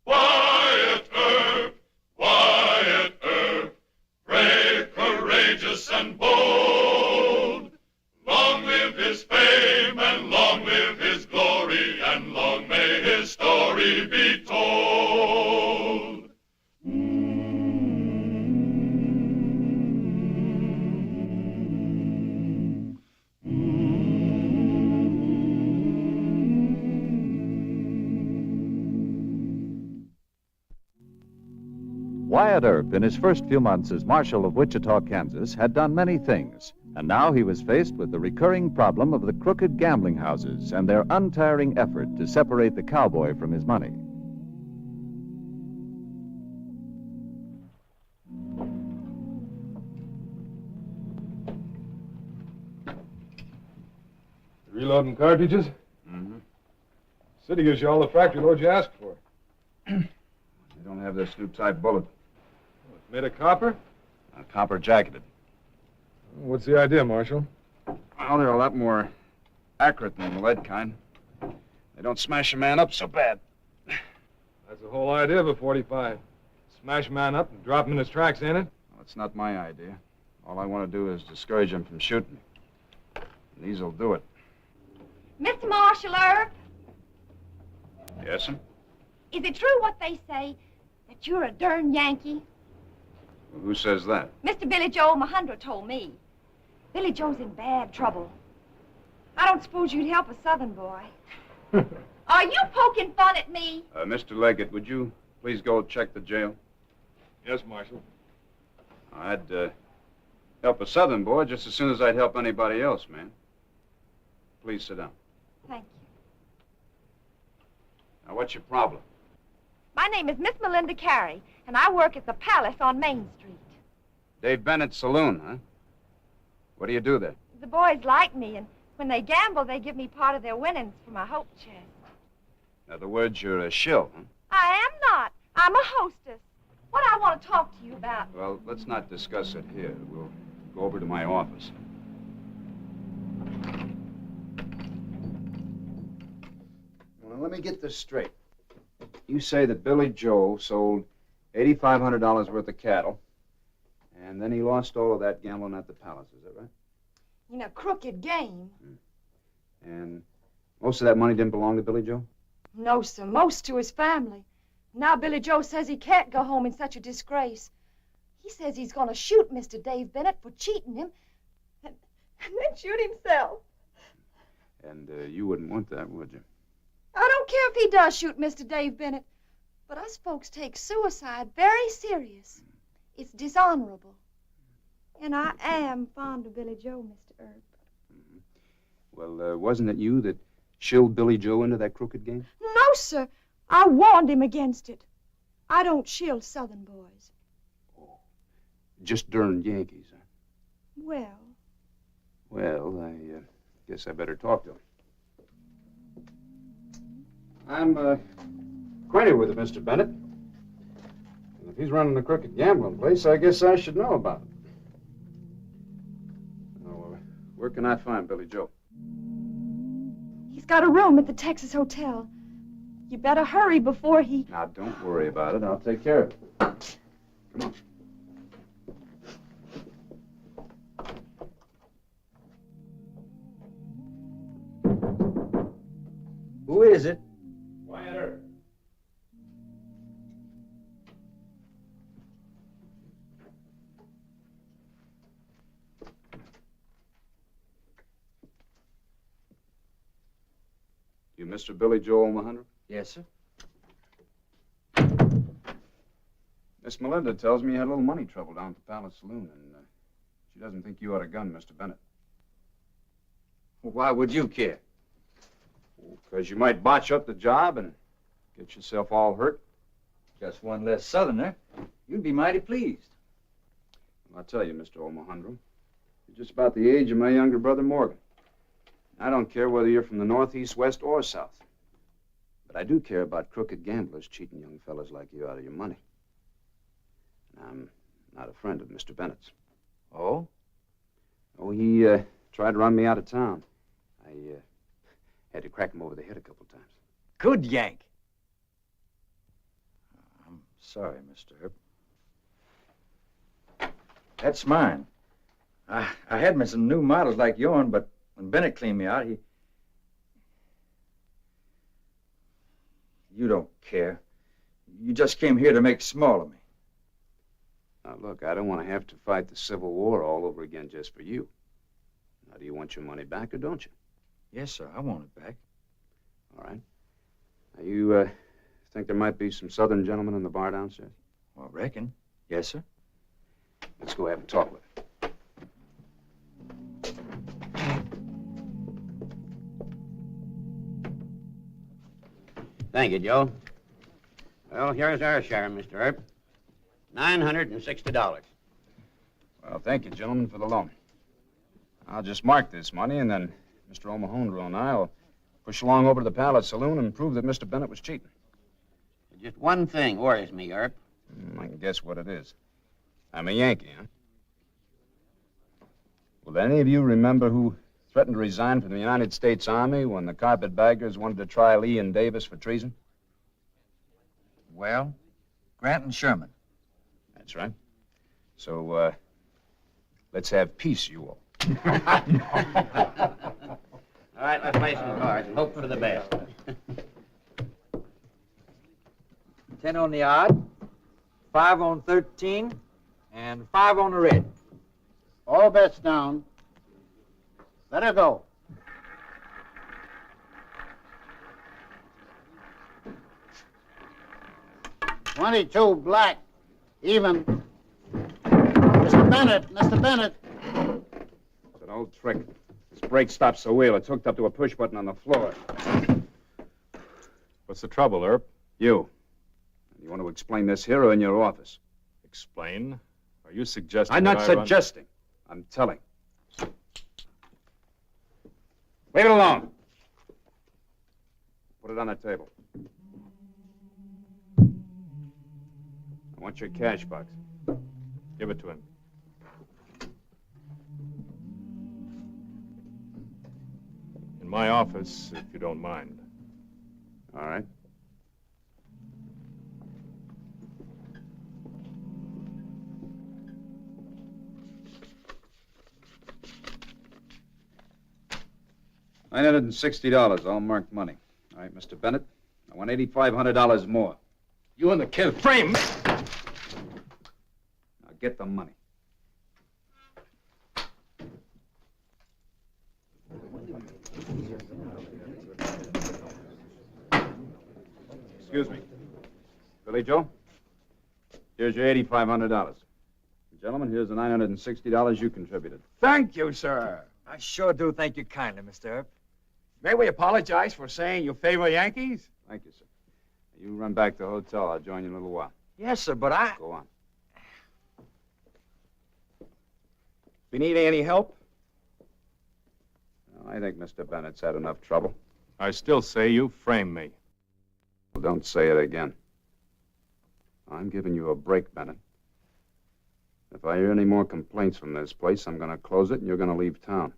Wyatt Earp, Wyatt Earp, brave, courageous, and bold. Long live his fame, and long live his glory, and long may his story be told. Wyatt Earp, in his first few months as Marshal of Wichita, Kansas, had done many things, and now he was faced with the recurring problem of the crooked gambling houses and their untiring effort to separate the cowboy from his money. Reloading cartridges? Mm-hmm. City gives you all the factory loads you asked for. They don't have this new type bullet. It's made of copper? Copper jacketed. What's the idea, Marshal? Well, they're a lot more accurate than the lead kind. They don't smash a man up so bad. That's the whole idea of a 45. Smash a man up and drop him in his tracks, ain't it? Well, it's not my idea. All I want to do is discourage him from shooting me. And these'll do it. Mr. Marshal Earp, Yes, sir? is it true what they say, that you're a darn Yankee? Well, who says that? Mr. Billy Joe Mahundra told me. Billy Joe's in bad trouble. I don't suppose you'd help a Southern boy. Are you poking fun at me? Mr. Leggett, would you please go check the jail? Yes, Marshal. I'd help a Southern boy just as soon as I'd help anybody else, man. Please sit down. Thank you. Now, what's your problem? My name is Miss Melinda Carey, and I work at the Palace on Main Street. Dave Bennett's saloon, huh? What do you do there? The boys like me, and when they gamble, they give me part of their winnings for my hope chest. In other words, you're a shill, huh? I am not. I'm a hostess. What I want to talk to you about. Well, let's not discuss it here. We'll go over to my office. Well, let me get this straight. You say that Billy Joe sold $8,500 worth of cattle, and then he lost all of that gambling at the Palace, is that right? In a crooked game. And most of that money didn't belong to Billy Joe? No, sir. Most to his family. Now Billy Joe says he can't go home in such a disgrace. He says he's going to shoot Mr. Dave Bennett for cheating him and then shoot himself. And you wouldn't want that, would you? I don't care if he does shoot Mr. Dave Bennett, but us folks take suicide very serious. It's dishonorable. And I am fond of Billy Joe, Mr. Earp. Well, wasn't it you that shilled Billy Joe into that crooked game? No, sir. I warned him against it. I don't shield Southern boys. Oh, just darn Yankees, huh? Well, Well, I guess I better talk to him. I'm acquainted with it, Mr. Bennett. And if he's running a crooked gambling place, I guess I should know about it. Now, where can I find Billy Joe? he's got a room at the Texas Hotel. You better hurry before he... Now, don't worry about it. I'll take care of it. Come on. Who is it? Wyatt Earp. You Mr. Billy Joe Mahundra? Yes, sir. Miss Melinda tells me you had a little money trouble down at the Palace Saloon, and she doesn't think you ought to gun Mr. Bennett. Well, why would you care? Because you might botch up the job and get yourself all hurt. Just one less Southerner. You'd be mighty pleased. I'll tell you, Mr. O'Mahundra, you're just about the age of my younger brother Morgan. I don't care whether you're from the northeast, west, or south. But I do care about crooked gamblers cheating young fellas like you out of your money. And I'm not a friend of Mr. Bennett's. Oh? Oh, he tried to run me out of town. I had to crack him over the head a couple times. Good yank. I'm sorry, Mr. Earp. That's mine. I had me some new models like yours, but when Bennett cleaned me out, You don't care. You just came here to make small of me. Now, look, I don't want to have to fight the Civil War all over again just for you. Now, do you want your money back or don't you? Yes, sir, I want it back. All right. Now, you think there might be some Southern gentlemen in the bar downstairs? Well, I reckon. Yes, sir. Let's go have a talk with them. Thank you, Joe. Well, here's our share, Mr. Earp. $960. Well, thank you, gentlemen, for the loan. I'll just mark this money, and then Mr. O'Mahondro and I will push along over to the Palace Saloon and prove that Mr. Bennett was cheating. Just one thing worries me, Earp. I can guess what it is. I'm a Yankee, huh? Will any of you remember who threatened to resign from the United States Army when the carpetbaggers wanted to try Lee and Davis for treason? Well, Grant and Sherman. That's right. So, let's have peace, you all. All right, let's play some cards and hope for the best. 10 on the odd, 5 on 13, and 5 on the red. All bets down. Let her go. $22 black. Even. Mr. Bennett, Mr. Bennett. It's an old trick. This brake stops the wheel. It's hooked up to a push button on the floor. What's the trouble, Earp? You want to explain this here or in your office? Explain? Are you suggesting I'm not that I run- suggesting. I'm telling. Leave it alone. Put it on the table. I want your cash box. Give it to him. In my office, if you don't mind. All right. $960, all marked money. All right, Mr. Bennett, I want $8,500 more. You and the kid frame me! Now get the money. Excuse me. Billy Joe, here's your $8,500. Gentlemen, here's the $960 you contributed. Thank you, sir. I sure do thank you kindly, Mr. Earp. May we apologize for saying you favor Yankees? Thank you, sir. You run back to the hotel. I'll join you in a little while. Yes, sir, but I... Go on. If you need any help? Well, I think Mr. Bennett's had enough trouble. I still say you framed me. Well, don't say it again. I'm giving you a break, Bennett. If I hear any more complaints from this place, I'm going to close it and you're going to leave town.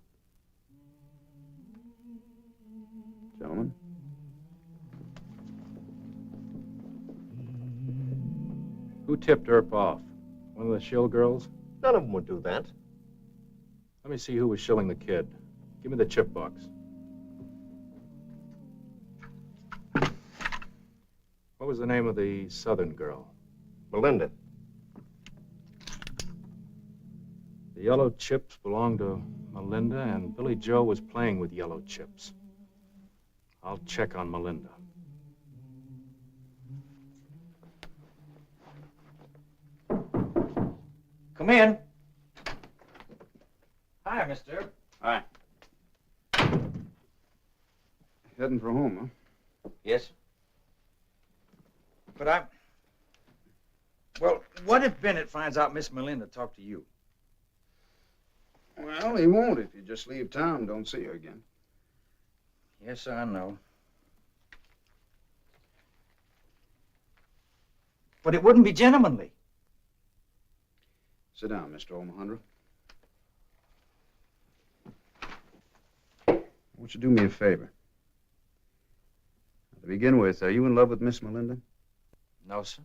Gentlemen? Who tipped Earp off? One of the shill girls? None of them would do that. Let me see who was shilling the kid. Give me the chip box. What was the name of the Southern girl? Melinda. The yellow chips belonged to Melinda, and Billy Joe was playing with yellow chips. I'll check on Melinda. Come in. Hi, Mr. Earp. Hi. Heading for home, huh? Yes. But well, what if Bennett finds out Miss Melinda talked to you? Well, he won't if you just leave town and don't see her again. Yes, sir, I know. But it wouldn't be gentlemanly. Sit down, Mr. O'Mahondro. don't you do me a favor? To begin with, are you in love with Miss Melinda? No, sir.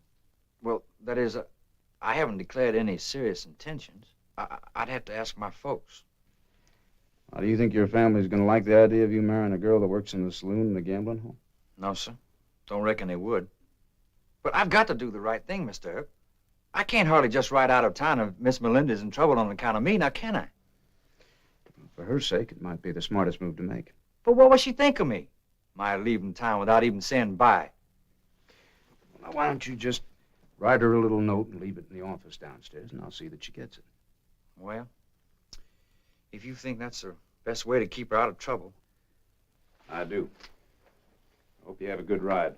Well, that is, I haven't declared any serious intentions. I'd have to ask my folks. Do you think your family's going to like the idea of you marrying a girl that works in the saloon and the gambling hall? No, sir. Don't reckon they would. But I've got to do the right thing, Mr. Earp. I can't hardly just ride out of town if Miss Melinda's in trouble on account of me, now can I? For her sake, it might be the smartest move to make. But what will she think of me? My leaving town without even saying bye. Now, why don't you just write her a little note and leave it in the office downstairs, and I'll see that she gets it. Well, if you think that's the best way to keep her out of trouble. I do. I hope you have a good ride.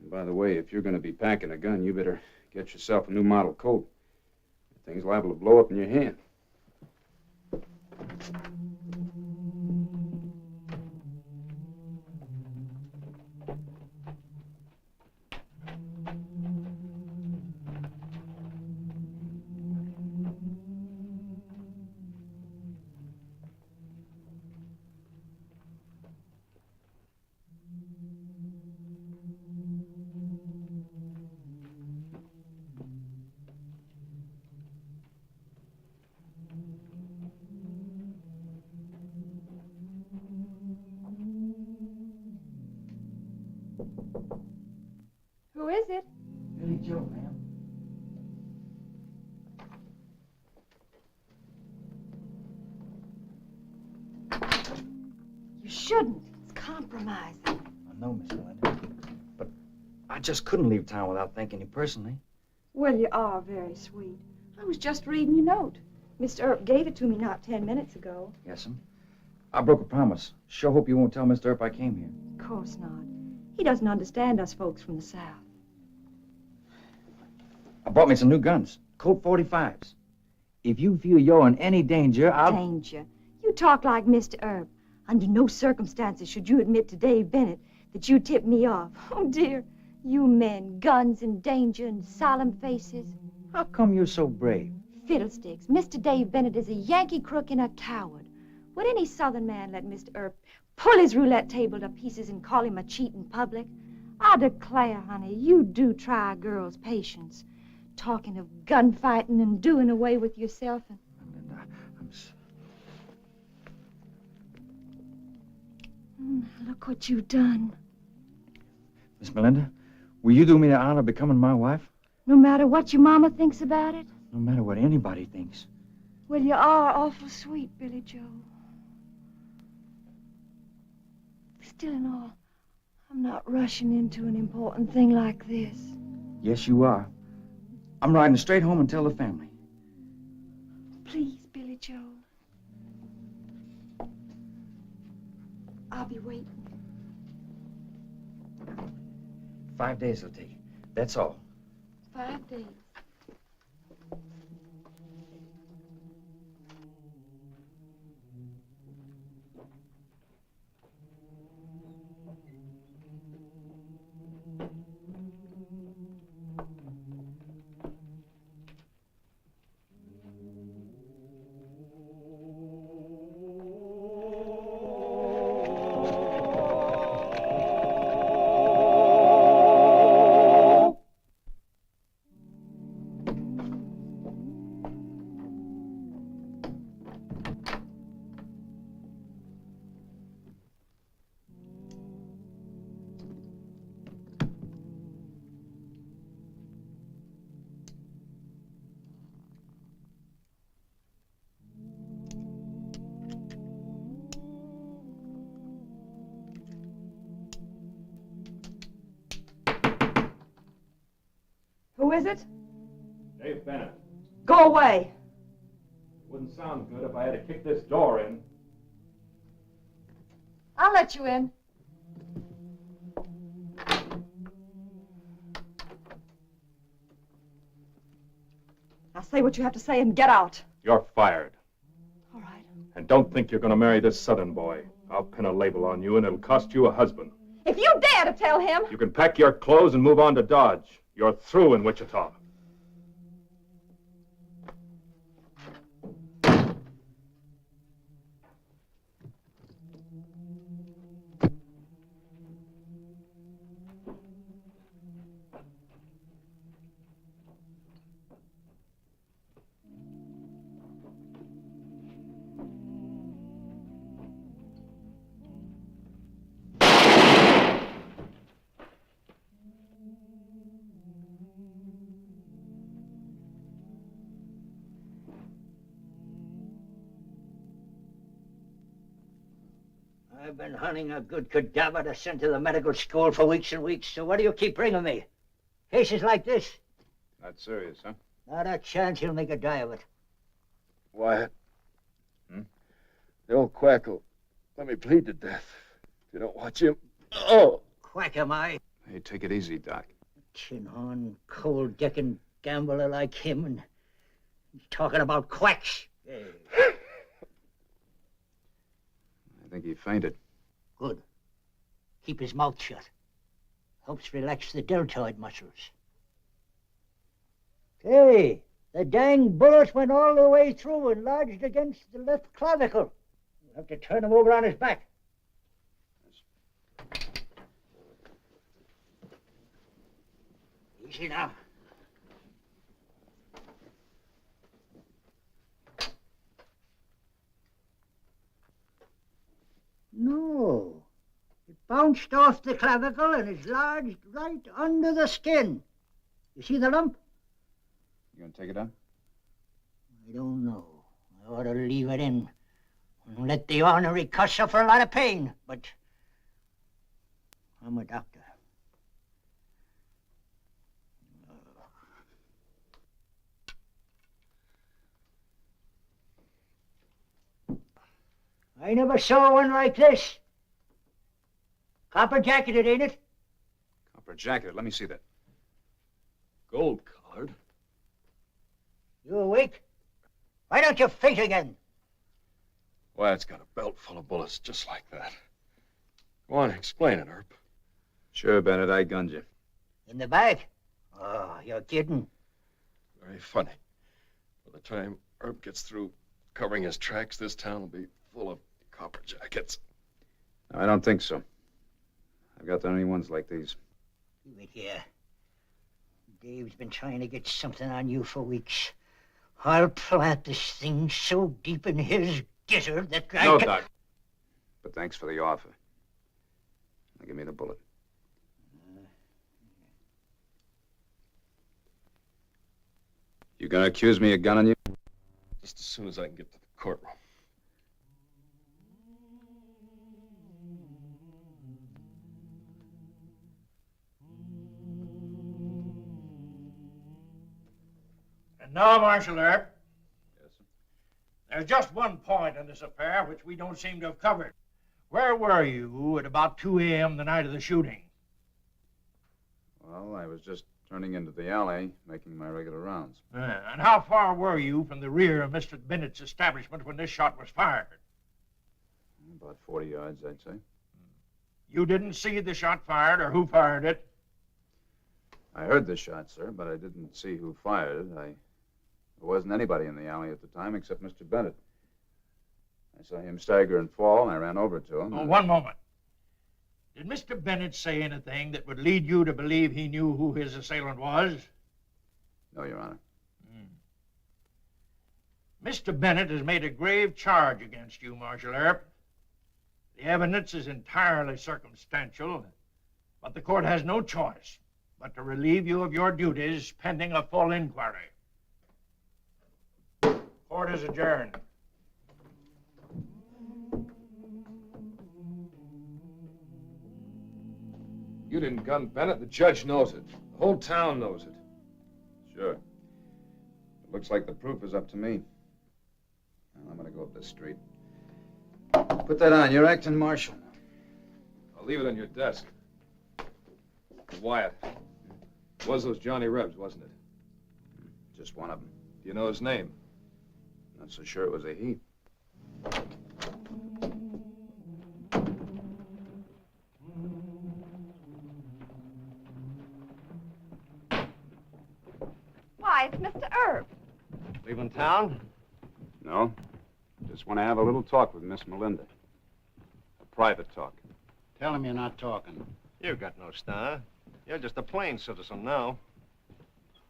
And by the way, if you're going to be packing a gun, you better get yourself a new model Colt. The thing's liable to blow up in your hand. Who is it? Billy Joe, ma'am. You shouldn't. It's compromising. I know, Miss Melinda. But I just couldn't leave town without thanking you personally. Well, you are very sweet. I was just reading your note. Mr. Earp gave it to me not 10 minutes ago. Yes, ma'am. I broke a promise. Sure hope you won't tell Mr. Earp I came here. Of course not. He doesn't understand us folks from the South. I bought me some new guns, Colt 45s. If you feel you're in any danger, I'll... Danger? You talk like Mr. Earp. Under no circumstances should you admit to Dave Bennett that you tipped me off. Oh, dear. You men, guns and danger and solemn faces. How come you're so brave? Fiddlesticks. Mr. Dave Bennett is a Yankee crook and a coward. Would any Southern man let Mr. Earp pull his roulette table to pieces and call him a cheat in public? I declare, honey, you do try a girl's patience. Talking of gunfighting and doing away with yourself. And... Look what you've done. Miss Melinda, will you do me the honor of becoming my wife? No matter what your mama thinks about it? No matter what anybody thinks. Well, you are awful sweet, Billy Joe. Still and all, I'm not rushing into an important thing like this. Yes, you are. I'm riding straight home and tell the family. Please, Billy Joe. I'll be waiting. 5 days it'll take. That's all. 5 days. Who is it? Dave Bennett. Go away. It wouldn't sound good if I had to kick this door in. I'll let you in. Now say what you have to say and get out. You're fired. All right. And don't think you're going to marry this Southern boy. I'll pin a label on you, and it'll cost you a husband. If you dare to tell him... You can pack your clothes and move on to Dodge. You're through in Wichita. I've been hunting a good cadaver to send to the medical school for weeks and weeks, so what do you keep bringing me? Cases like this? Not serious, huh? Not a chance he'll make a die of it. Wyatt. The old quack will let me plead to death if you don't watch him. Oh! Quack am I? Hey, take it easy, Doc. Tin-horn, cold-decking gambler like him, and he's talking about quacks. Hey. I think he fainted. Good. Keep his mouth shut. Helps relax the deltoid muscles. Hey, the dang bullet went all the way through and lodged against the left clavicle. We'll have to turn him over on his back. Easy now. No. It bounced off the clavicle and is lodged right under the skin. You see the lump? You gonna take it out? I don't know. I ought to leave it in and let the ornery cuss suffer a lot of pain, but I'm a doctor. I never saw one like this. Copper jacketed, ain't it? Copper jacket. Let me see that. Gold colored. You awake? Why don't you faint again? Wyatt's got a belt full of bullets just like that. Go on, explain it, Earp. Sure, Bennett, I gunned you. In the back? Oh, you're kidding. Very funny. By the time Earp gets through covering his tracks, this town will be full of copper jackets. No, I don't think so. I've got the only ones like these. Leave it here. Dave's been trying to get something on you for weeks. I'll plant this thing so deep in his gizzard that I No, can... Doc. But thanks for the offer. Now give me the bullet. You gonna accuse me of gunning you? Just as soon as I can get to the courtroom. And now, Marshal Earp, Yes, sir. there's just one point in this affair which we don't seem to have covered. Where were you at about 2 a.m. the night of the shooting? Well, I was just turning into the alley, making my regular rounds. And how far were you from the rear of Mr. Bennett's establishment when this shot was fired? About 40 yards, I'd say. You didn't see the shot fired or who fired it? I heard the shot, sir, but I didn't see who fired it. There wasn't anybody in the alley at the time except Mr. Bennett. I saw him stagger and fall, and I ran over to him. Oh, one moment. Did Mr. Bennett say anything that would lead you to believe he knew who his assailant was? No, Your Honor. Mr. Bennett has made a grave charge against you, Marshal Earp. The evidence is entirely circumstantial, but the court has no choice but to relieve you of your duties pending a full inquiry. Court is adjourned. You didn't gun Bennett. The judge knows it. The whole town knows it. Sure. It looks like the proof is up to me. Well, I'm going to go up this street. Put that on. You're acting marshal. I'll leave it on your desk. Wyatt. It was those Johnny Rebs, wasn't it? Just one of them. Do you know his name? Not so sure it was a he. Why, it's Mr. Earp. Leaving town? No. Just want to have a little talk with Miss Melinda. A private talk. Tell him you're not talking. You've got no star. You're just a plain citizen now.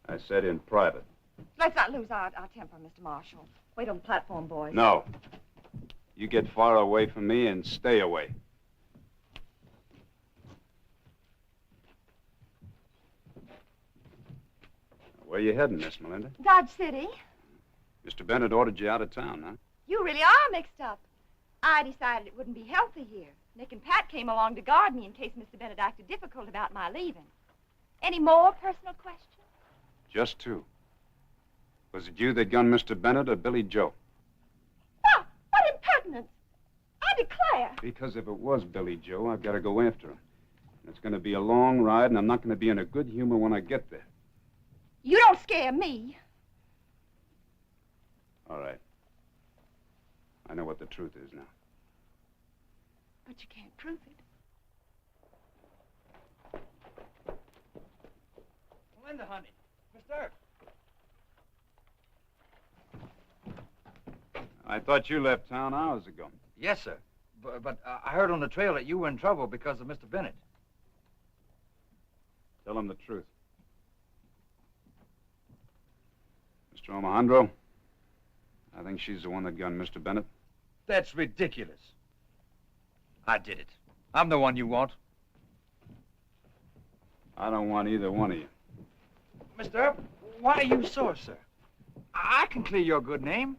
I said in private. Let's not lose our temper, Mr. Marshal. Wait on the platform, boys. No. You get far away from me and stay away. Where you heading, Miss Melinda? Dodge City. Mr. Bennett ordered you out of town, huh? You really are mixed up. I decided it wouldn't be healthy here. Nick and Pat came along to guard me in case Mr. Bennett acted difficult about my leaving. Any more personal questions? Just two. Was it you that gunned Mr. Bennett or Billy Joe? Oh, what impertinence! I declare. Because if it was Billy Joe, I've got to go after him. It's going to be a long ride, and I'm not going to be in a good humor when I get there. You don't scare me. All right. I know what the truth is now. But you can't prove it. Linda, honey. Mr. Earp. I thought you left town hours ago. Yes, sir. But I heard on the trail that you were in trouble because of Mr. Bennett. Tell him the truth. Mr. Omohundro, I think she's the one that gunned Mr. Bennett. That's ridiculous. I did it. I'm the one you want. I don't want either one of you. Mr. Earp, why are you sore, sir? I can clear your good name.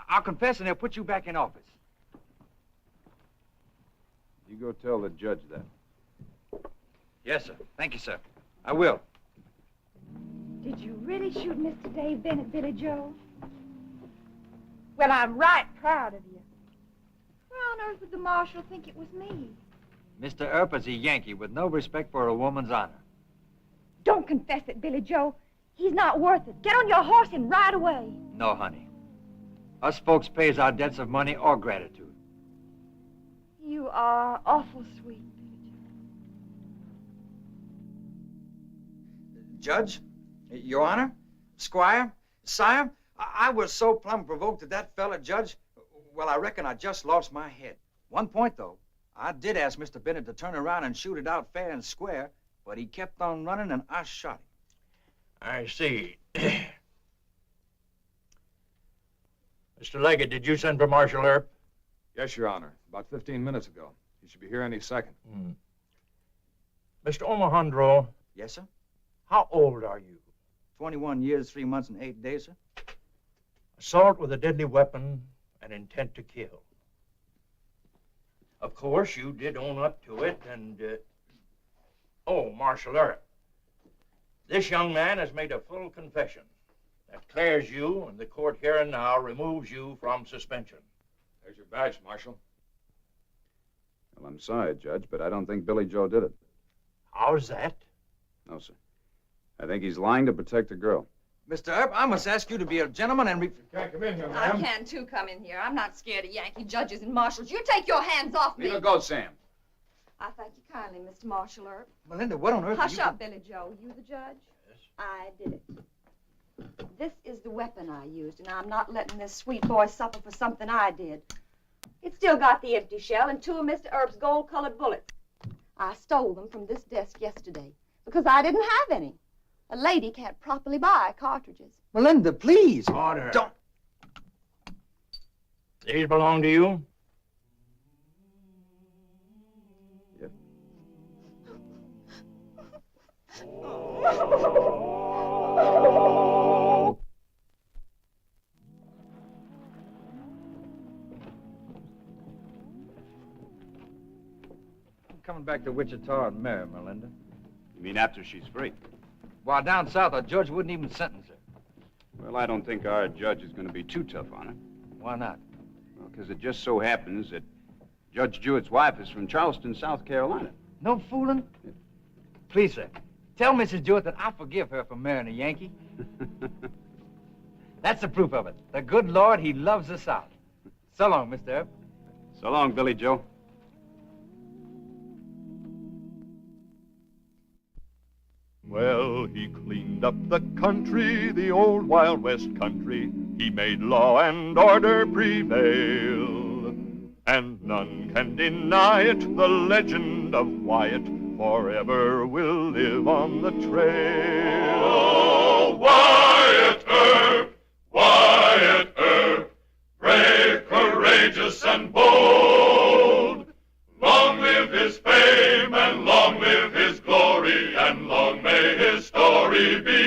I'll confess and they'll put you back in office. You go tell the judge that. Yes, sir. Thank you, sir. I will. Did you really shoot Mr. Dave Bennett, Billy Joe? Well, I'm right proud of you. Why on earth would the marshal think it was me? Mr. Earp is a Yankee with no respect for a woman's honor. Don't confess it, Billy Joe. He's not worth it. Get on your horse and ride away. No, honey. Us folks pays our debts of money or gratitude. You are awful sweet, Billy Joe. Judge, Your Honor, Squire, Sire, I was so plumb provoked at that fella, Judge. Well, I reckon I just lost my head. One point, though, I did ask Mr. Bennett to turn around and shoot it out fair and square, but he kept on running and I shot him. I see. Mr. Leggett, did you send for Marshal Earp? Yes, Your Honor. About 15 minutes ago. He should be here any second. Mr. Omohundro, Yes, sir? how old are you? 21 years, 3 months, and 8 days, sir. Assault with a deadly weapon and intent to kill. Of course, you did own up to it, and, Oh, Marshal Earp, this young man has made a full confession. That clears you, and the court here and now removes you from suspension. There's your badge, Marshal. Well, I'm sorry, Judge, but I don't think Billy Joe did it. How's that? No, sir. I think he's lying to protect a girl. Mr. Earp, I must ask you to be a gentleman and You can't come in here, I ma'am. can, too, come in here. I'm not scared of Yankee judges and marshals. You take your hands off me. Leave her go, Sam. I thank you kindly, Mr. Marshal Earp. Melinda, what on earth are Hush you... up, Billy Joe. You the judge? Yes. I did it. This is the weapon I used, and I'm not letting this sweet boy suffer for something I did. It's still got the empty shell and 2 of Mr. Earp's gold-colored bullets. I stole them from this desk yesterday because I didn't have any. A lady can't properly buy cartridges. Melinda, please. Order. Don't... These belong to you? Yeah. I'm coming back to Wichita and marry Melinda. You mean after she's free? While down south, a judge wouldn't even sentence her. Well, I don't think our judge is going to be too tough on her. Why not? Well, because it just so happens that Judge Jewett's wife is from Charleston, South Carolina. No fooling? Please, sir, tell Mrs. Jewett that I forgive her for marrying a Yankee. That's the proof of it. The good Lord, he loves the South. So long, Mr. Earp. So long, Billy Joe. Well, he cleaned up the country, the old Wild West country. He made law and order prevail. And none can deny it, the legend of Wyatt forever will live on the trail. Oh, Wyatt Earp, Wyatt Earp, brave, courageous, and bold. Long live his fame, and long live his glory, and long may his story be